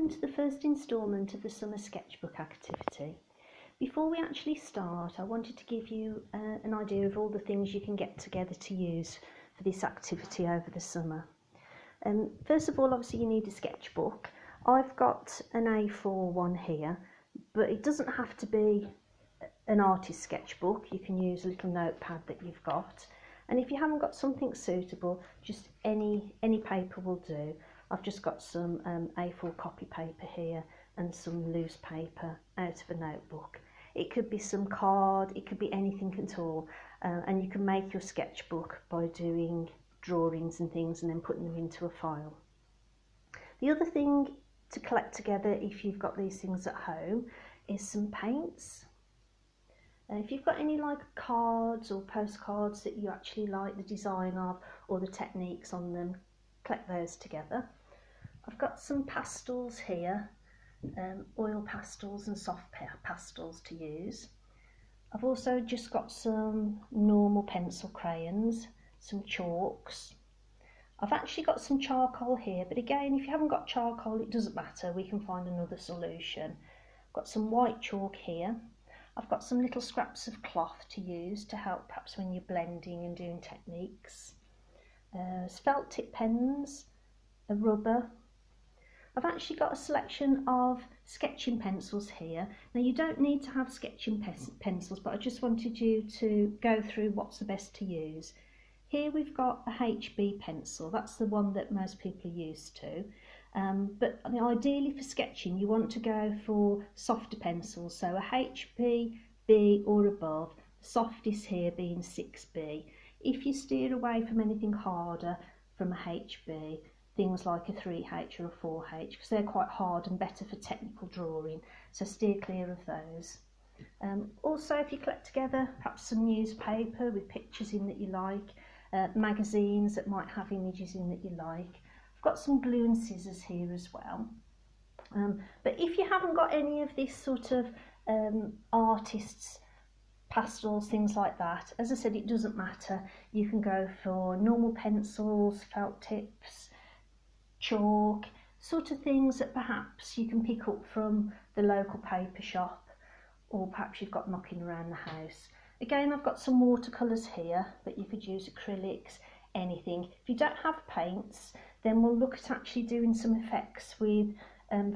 welcome to the first instalment of the summer sketchbook activity. Before we actually start, I wanted to give you an idea of all the things you can get together to use for this activity over the summer. First of all, obviously you need a sketchbook. I've got an A4 one here, but it doesn't have to be an artist sketchbook. You can use a little notepad that you've got, and if you haven't got something suitable, just any paper will do. I've just got some A4 copy paper here and some loose paper out of a notebook. It could be some card, it could be anything at all, and you can make your sketchbook by doing drawings and things and then putting them into a file. The other thing to collect together, if you've got these things at home, is some paints. If you've got any like cards or postcards that you actually like the design of or the techniques on them, collect those together. I've got some pastels here, oil pastels and soft pastels to use. I've also just got some normal pencil crayons, some chalks. I've actually got some charcoal here, but again, if you haven't got charcoal, it doesn't matter, we can find another solution. I've got some white chalk here. I've got some little scraps of cloth to use to help perhaps when you're blending and doing techniques. Felt tip pens, a rubber. I've actually got a selection of sketching pencils here. Now you don't need to have sketching pencils, but I just wanted you to go through what's the best to use. Here we've got a HB pencil, that's the one that most people are used to. But I mean, ideally for sketching you want to go for softer pencils, so a HB, B or above, the softest here being 6B. If you steer away from anything harder from a HB, things like a 3H or a 4H, because they're quite hard and better for technical drawing, so steer clear of those. Also, if you collect together perhaps some newspaper with pictures in that you like, magazines that might have images in that you like. I've got some glue and scissors here as well. But if you haven't got any of this sort of artists, pastels, things like that, as I said, it doesn't matter. You can go for normal pencils, felt tips, chalk, sort of things that perhaps you can pick up from the local paper shop, or perhaps you've got knocking around the house. Again, I've got some watercolours here, but you could use acrylics, anything. If you don't have paints, then we'll look at actually doing some effects with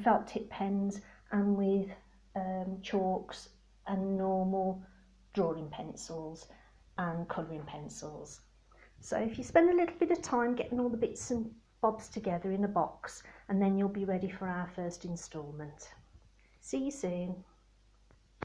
felt tip pens and with chalks and normal drawing pencils and colouring pencils. So if you spend a little bit of time getting all the bits and bobs together in a box, and then you'll be ready for our first instalment. See you soon.